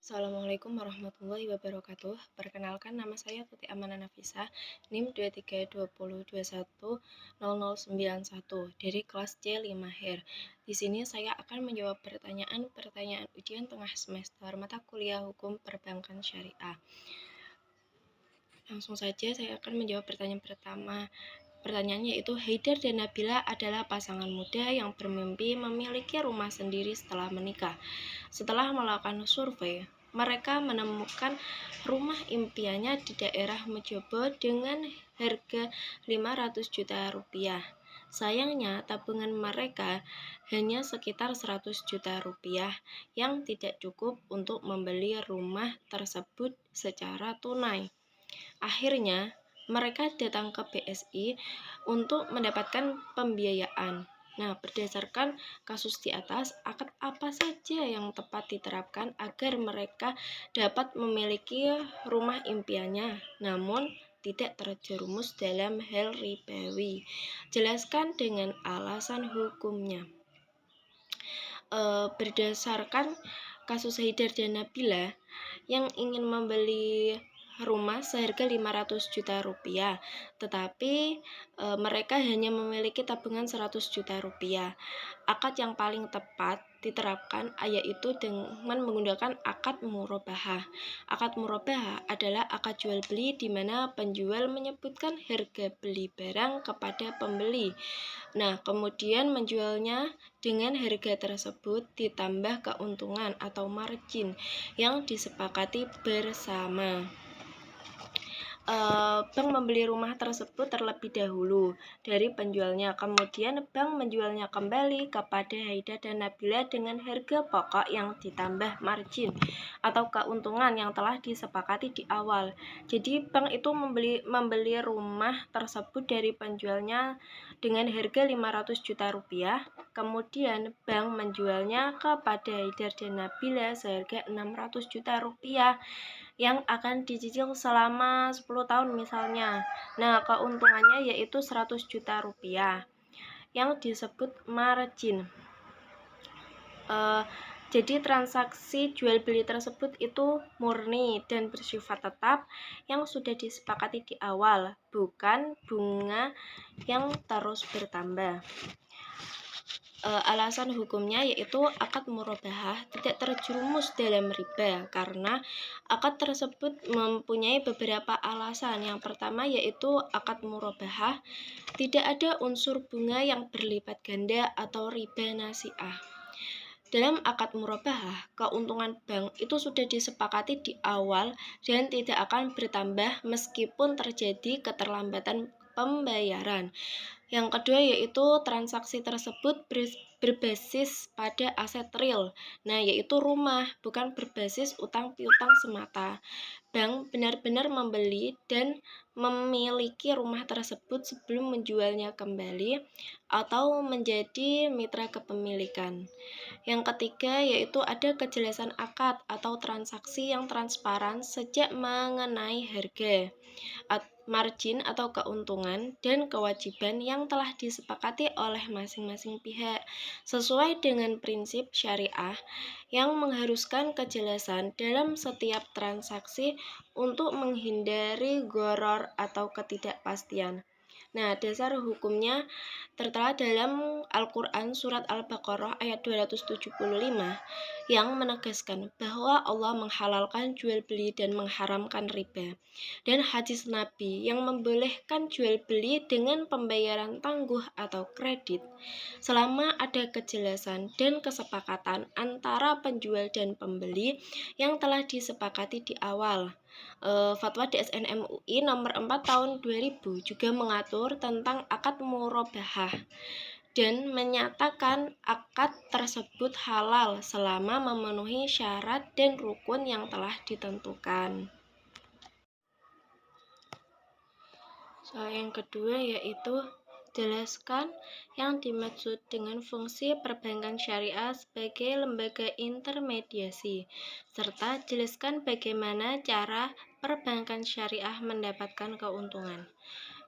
Assalamualaikum warahmatullahi wabarakatuh. Perkenalkan, nama saya Tuti Amana Nafisa, NIM 2320210091 dari kelas C5 HER. Di sini saya akan menjawab pertanyaan-pertanyaan ujian tengah semester mata kuliah Hukum Perbankan Syariah. Langsung saja saya akan menjawab pertanyaan pertama. Pertanyaannya yaitu, Haidar dan Nabila adalah pasangan muda yang bermimpi memiliki rumah sendiri setelah menikah. Setelah melakukan survei, mereka menemukan rumah impiannya di daerah Mejobo dengan harga 500 juta rupiah. Sayangnya, tabungan mereka hanya sekitar 100 juta rupiah yang tidak cukup untuk membeli rumah tersebut secara tunai. Akhirnya, mereka datang ke BSI untuk mendapatkan pembiayaan. Nah, berdasarkan kasus di atas, akad apa saja yang tepat diterapkan agar mereka dapat memiliki rumah impiannya, namun tidak terjerumus dalam hal ribawi? Jelaskan dengan alasan hukumnya. Berdasarkan kasus Haidar dan Nabila yang ingin membeli rumah seharga 500 juta rupiah, tetapi mereka hanya memiliki tabungan 100 juta rupiah. Akad yang paling tepat diterapkan yaitu dengan menggunakan akad murabahah. Akad murabahah adalah akad jual beli di mana penjual menyebutkan harga beli barang kepada pembeli. Nah, kemudian menjualnya dengan harga tersebut ditambah keuntungan atau margin yang disepakati bersama. Bank membeli rumah tersebut terlebih dahulu dari penjualnya, kemudian bank menjualnya kembali kepada Haidar dan Nabila dengan harga pokok yang ditambah margin atau keuntungan yang telah disepakati di awal. Jadi bank itu membeli rumah tersebut dari penjualnya dengan harga 500 juta rupiah, kemudian bank menjualnya kepada Haidar dan Nabila seharga 600 juta rupiah yang akan dicicil selama 10 tahun misalnya. Nah, keuntungannya yaitu 100 juta rupiah yang disebut margin. Jadi transaksi jual beli tersebut itu murni dan bersifat tetap yang sudah disepakati di awal, bukan bunga yang terus bertambah. Alasan hukumnya yaitu akad murabahah tidak terjerumus dalam riba karena akad tersebut mempunyai beberapa alasan. Yang pertama yaitu akad murabahah tidak ada unsur bunga yang berlipat ganda atau riba nasi'ah. Dalam akad murabahah, keuntungan bank itu sudah disepakati di awal dan tidak akan bertambah meskipun terjadi keterlambatan pembayaran. Yang kedua yaitu transaksi tersebut berbasis pada aset real, yaitu rumah, bukan berbasis utang piutang semata. Bank benar-benar membeli dan memiliki rumah tersebut sebelum menjualnya kembali atau menjadi mitra kepemilikan. Yang ketiga yaitu ada kejelasan akad atau transaksi yang transparan sejak mengenai harga, margin atau keuntungan, dan kewajiban yang telah disepakati oleh masing-masing pihak sesuai dengan prinsip syariah yang mengharuskan kejelasan dalam setiap transaksi untuk menghindari gharar atau ketidakpastian. Nah, dasar hukumnya tertera dalam Al-Quran Surat Al-Baqarah ayat 275 yang menegaskan bahwa Allah menghalalkan jual beli dan mengharamkan riba, dan hadis Nabi yang membolehkan jual beli dengan pembayaran tangguh atau kredit selama ada kejelasan dan kesepakatan antara penjual dan pembeli yang telah disepakati di awal. Fatwa DSN MUI nomor 4 tahun 2000 juga mengatur tentang akad murabahah dan menyatakan akad tersebut halal selama memenuhi syarat dan rukun yang telah ditentukan. Yang kedua yaitu jelaskan yang dimaksud dengan fungsi perbankan syariah sebagai lembaga intermediasi, serta jelaskan bagaimana cara perbankan syariah mendapatkan keuntungan.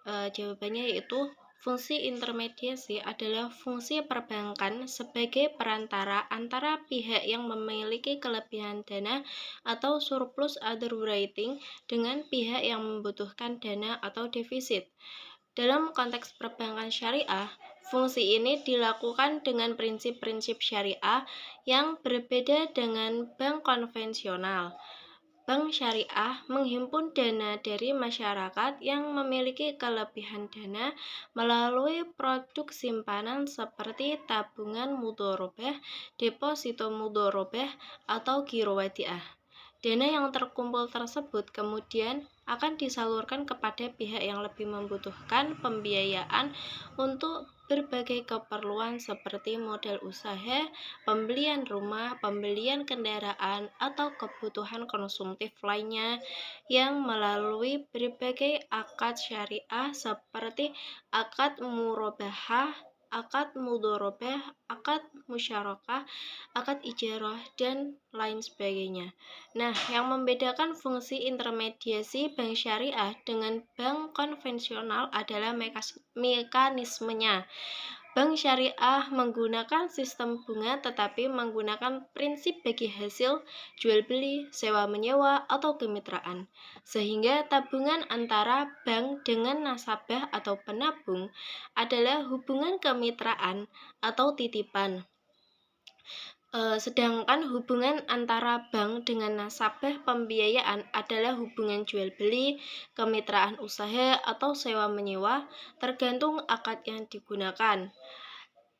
Jawabannya yaitu Fungsi intermediasi adalah fungsi perbankan sebagai perantara antara pihak yang memiliki kelebihan dana atau surplus underwriting dengan pihak yang membutuhkan dana atau defisit. Dalam konteks perbankan syariah, fungsi ini dilakukan dengan prinsip-prinsip syariah yang berbeda dengan bank konvensional. Bank syariah menghimpun dana dari masyarakat yang memiliki kelebihan dana melalui produk simpanan seperti tabungan mudharabah, deposito mudharabah, atau giro wadiah. Dana yang terkumpul tersebut kemudian akan disalurkan kepada pihak yang lebih membutuhkan pembiayaan untuk berbagai keperluan seperti modal usaha, pembelian rumah, pembelian kendaraan, atau kebutuhan konsumtif lainnya yang melalui berbagai akad syariah seperti akad murabahah, akad mudharabah, akad musyarakah, akad ijarah, dan lain sebagainya. Nah, yang membedakan fungsi intermediasi bank syariah dengan bank konvensional adalah mekanismenya. Bank syariah menggunakan sistem bunga tetapi menggunakan prinsip bagi hasil, jual beli, sewa menyewa, atau kemitraan. Sehingga tabungan antara bank dengan nasabah atau penabung adalah hubungan kemitraan atau titipan. Sedangkan hubungan antara bank dengan nasabah pembiayaan adalah hubungan jual beli, kemitraan usaha, atau sewa menyewa, tergantung akad yang digunakan.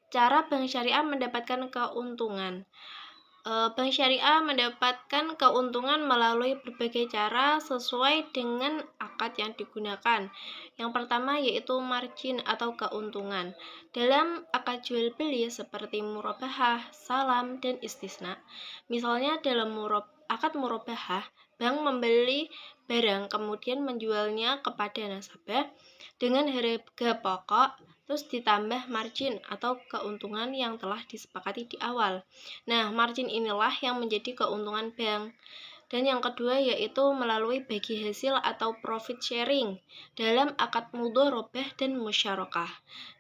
Cara bank syariah mendapatkan keuntungan. Bank syariah mendapatkan keuntungan melalui berbagai cara sesuai dengan akad yang digunakan. Yang pertama yaitu margin atau keuntungan. Dalam akad jual beli seperti murabahah, salam, dan istisna. Misalnya dalam akad murabahah, bank membeli barang kemudian menjualnya kepada nasabah dengan harga pokok terus ditambah margin atau keuntungan yang telah disepakati di awal. Nah, margin inilah yang menjadi keuntungan bank. Dan yang kedua yaitu melalui bagi hasil atau profit sharing dalam akad mudharabah dan musyarakah.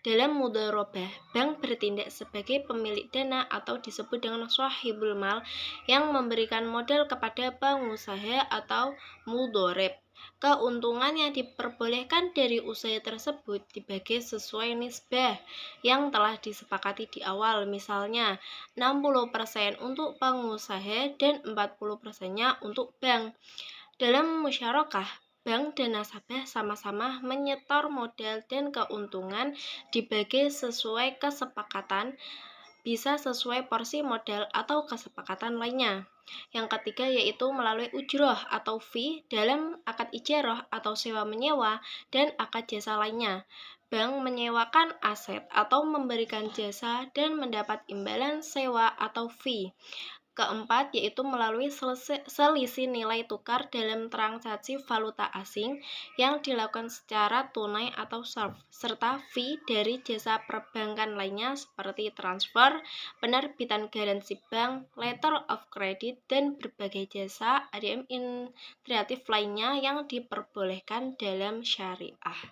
Dalam mudharabah, bank bertindak sebagai pemilik dana atau disebut dengan shahibul mal yang memberikan modal kepada pengusaha atau mudharib. Keuntungan yang diperbolehkan dari usaha tersebut dibagi sesuai nisbah yang telah disepakati di awal, misalnya 60% untuk pengusaha dan 40%-nya untuk bank. Dalam musyarakah, bank dan nasabah sama-sama menyetor modal dan keuntungan dibagi sesuai kesepakatan, bisa sesuai porsi modal atau kesepakatan lainnya. Yang ketiga yaitu melalui ujroh atau fee dalam akad ijarah atau sewa menyewa dan akad jasa lainnya. Bank menyewakan aset atau memberikan jasa dan mendapat imbalan sewa atau fee. Keempat, yaitu melalui selisih nilai tukar dalam transaksi valuta asing yang dilakukan secara tunai atau SARF, serta fee dari jasa perbankan lainnya seperti transfer, penerbitan garansi bank, letter of credit, dan berbagai jasa ATM integratif lainnya yang diperbolehkan dalam syariah.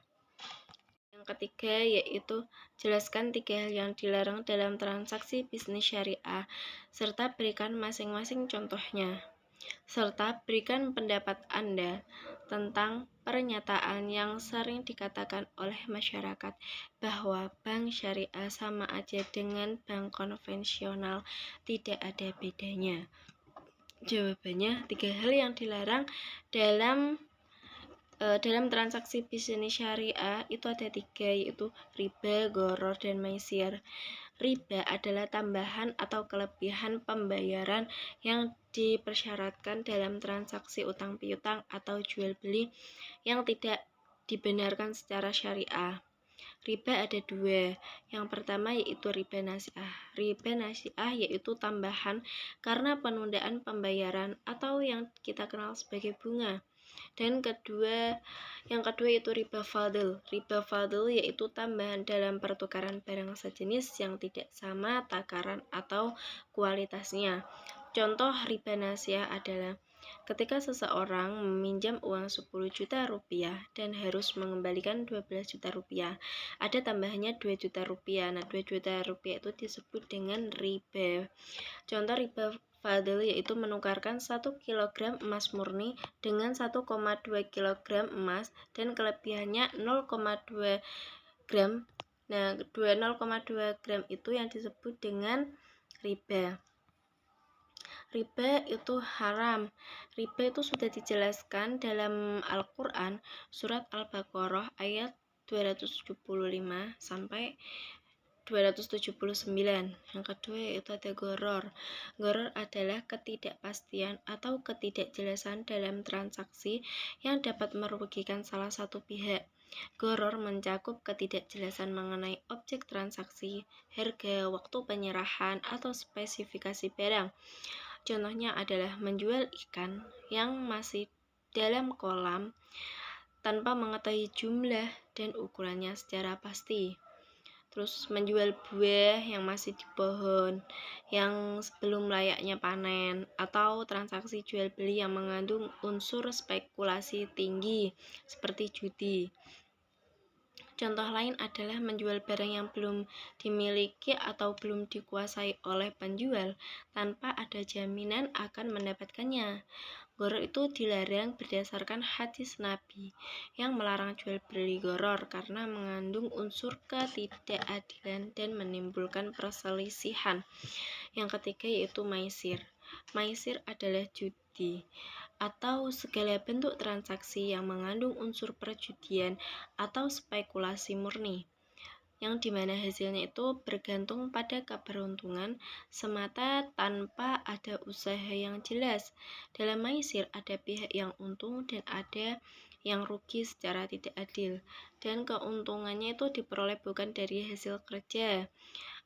Yang ketiga yaitu jelaskan 3 hal yang dilarang dalam transaksi bisnis syariah, serta berikan masing-masing contohnya. Serta berikan pendapat Anda tentang pernyataan yang sering dikatakan oleh masyarakat bahwa bank syariah sama aja dengan bank konvensional, tidak ada bedanya. Jawabannya, 3 hal yang dilarang dalam transaksi bisnis syariah itu ada 3, yaitu riba, gharar, dan maisir. Riba adalah tambahan atau kelebihan pembayaran yang dipersyaratkan dalam transaksi utang piutang atau jual beli yang tidak dibenarkan secara syariah. Riba ada 2. Yang pertama yaitu riba nasi'ah. Riba nasi'ah yaitu tambahan karena penundaan pembayaran atau yang kita kenal sebagai bunga. Dan yang kedua yaitu riba fadl. Riba fadl yaitu tambahan dalam pertukaran barang sejenis yang tidak sama takaran atau kualitasnya. Contoh riba nasi'ah adalah Ketika seseorang meminjam uang 10 juta rupiah dan harus mengembalikan 12 juta rupiah, ada tambahannya 2 juta rupiah. Nah, 2 juta rupiah itu disebut dengan riba. Contoh riba fadil yaitu menukarkan 1 kg emas murni dengan 1,2 kg emas dan kelebihannya 0,2 gram. Nah, 0,2 gram itu yang disebut dengan riba. Riba itu haram. Riba itu sudah dijelaskan dalam Al-Quran surat Al-Baqarah ayat 275 sampai 279. Yang kedua yaitu ada goror. Goror adalah ketidakpastian atau ketidakjelasan dalam transaksi yang dapat merugikan salah satu pihak. Goror mencakup ketidakjelasan mengenai objek transaksi, harga, waktu penyerahan, atau spesifikasi barang. Contohnya adalah menjual ikan yang masih dalam kolam tanpa mengetahui jumlah dan ukurannya secara pasti. Terus menjual buah yang masih di pohon yang sebelum layaknya panen, atau transaksi jual beli yang mengandung unsur spekulasi tinggi seperti judi. Contoh lain adalah menjual barang yang belum dimiliki atau belum dikuasai oleh penjual tanpa ada jaminan akan mendapatkannya. Goror itu dilarang berdasarkan hadis Nabi yang melarang jual beli goror karena mengandung unsur ketidakadilan dan menimbulkan perselisihan. Yang ketiga yaitu maisir. Maisir adalah judi atau segala bentuk transaksi yang mengandung unsur perjudian atau spekulasi murni, yang dimana hasilnya itu bergantung pada keberuntungan semata tanpa ada usaha yang jelas. Dalam maisir ada pihak yang untung dan ada yang rugi secara tidak adil, dan keuntungannya itu diperoleh bukan dari hasil kerja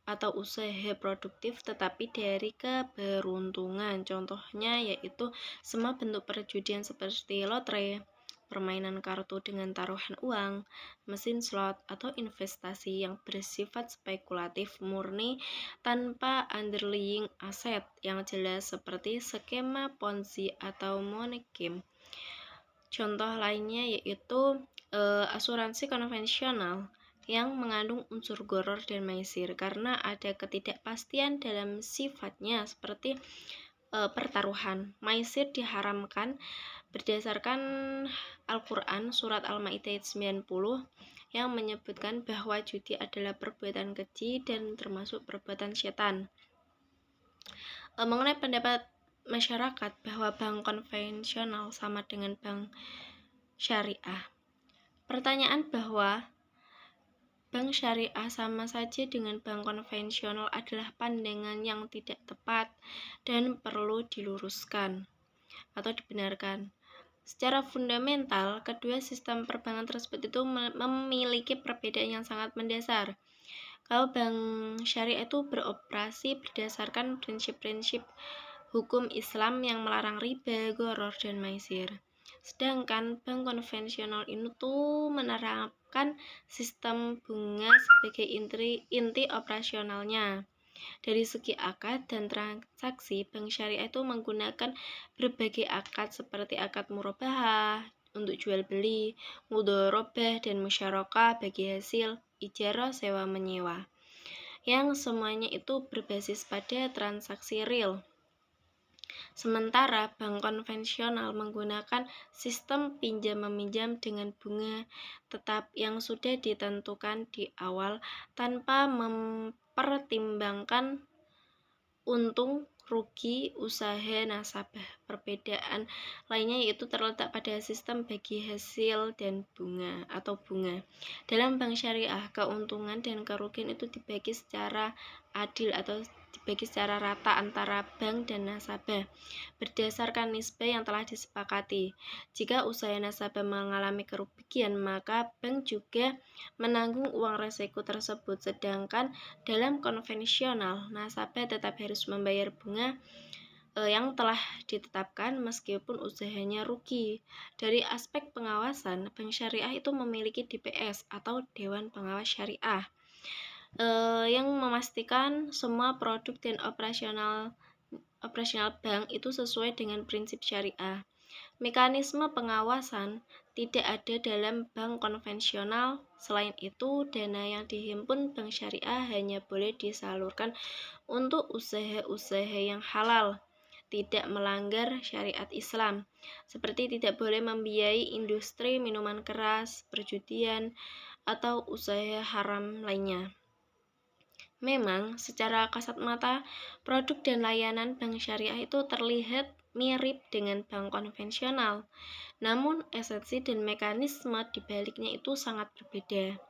atau usaha produktif tetapi dari keberuntungan. Contohnya yaitu semua bentuk perjudian seperti lotre, permainan kartu dengan taruhan uang, mesin slot, atau investasi yang bersifat spekulatif murni tanpa underlying aset yang jelas seperti skema Ponzi atau money game. Contoh lainnya yaitu asuransi konvensional yang mengandung unsur goror dan maisir karena ada ketidakpastian dalam sifatnya seperti pertaruhan. Maisir diharamkan berdasarkan Al-Quran surat Al-Ma'idah 90 yang menyebutkan bahwa judi adalah perbuatan keji dan termasuk perbuatan setan. Mengenai pendapat masyarakat bahwa bank konvensional sama dengan bank syariah. Pertanyaan bahwa bank syariah sama saja dengan bank konvensional adalah pandangan yang tidak tepat dan perlu diluruskan atau dibenarkan. Secara fundamental, kedua sistem perbankan tersebut itu memiliki perbedaan yang sangat mendasar. Kalau bank syariah itu beroperasi berdasarkan prinsip-prinsip hukum Islam yang melarang riba, goror, dan maisir. Sedangkan bank konvensional ini tuh menerapkan sistem bunga sebagai inti operasionalnya. Dari segi akad dan transaksi, bank syariah itu menggunakan berbagai akad seperti akad murabahah untuk jual beli, mudharabah, dan musyarakah bagi hasil ijarah sewa menyewa, yang semuanya itu berbasis pada transaksi real. Sementara bank konvensional menggunakan sistem pinjam-meminjam dengan bunga tetap yang sudah ditentukan di awal tanpa mempertimbangkan untung rugi usaha nasabah. Perbedaan lainnya yaitu terletak pada sistem bagi hasil dan bunga atau bunga. Dalam bank syariah, keuntungan dan kerugian itu dibagi secara adil atau dibagi secara rata antara bank dan nasabah berdasarkan nisbah yang telah disepakati. Jika usaha nasabah mengalami kerugian, maka bank juga menanggung uang resiko tersebut. Sedangkan dalam konvensional, nasabah tetap harus membayar bunga yang telah ditetapkan meskipun usahanya rugi. Dari aspek pengawasan, bank syariah itu memiliki DPS atau Dewan Pengawas Syariah yang memastikan semua produk dan operasional operasional bank itu sesuai dengan prinsip syariah. Mekanisme pengawasan tidak ada dalam bank konvensional. Selain itu, dana yang dihimpun bank syariah hanya boleh disalurkan untuk usaha-usaha yang halal, tidak melanggar syariat Islam, seperti tidak boleh membiayai industri minuman keras, perjudian, atau usaha haram lainnya. Memang, secara kasat mata, produk dan layanan bank syariah itu terlihat mirip dengan bank konvensional, namun esensi dan mekanisme di baliknya itu sangat berbeda.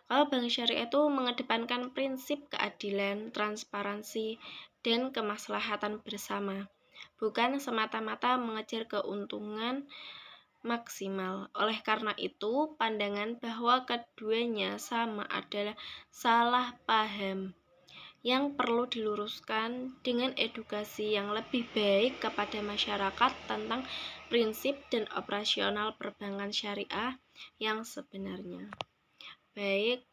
Kalau bank syariah itu mengedepankan prinsip keadilan, transparansi, dan kemaslahatan bersama, bukan semata-mata mengejar keuntungan maksimal. Oleh karena itu, pandangan bahwa keduanya sama adalah salah paham yang perlu diluruskan dengan edukasi yang lebih baik kepada masyarakat tentang prinsip dan operasional perbankan syariah yang sebenarnya. Baik,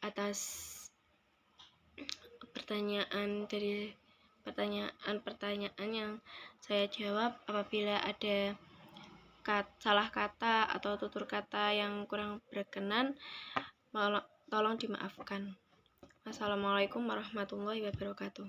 atas pertanyaan yang saya jawab, apabila ada salah kata atau tutur kata yang kurang berkenan, tolong dimaafkan. Wassalamualaikum warahmatullahi wabarakatuh.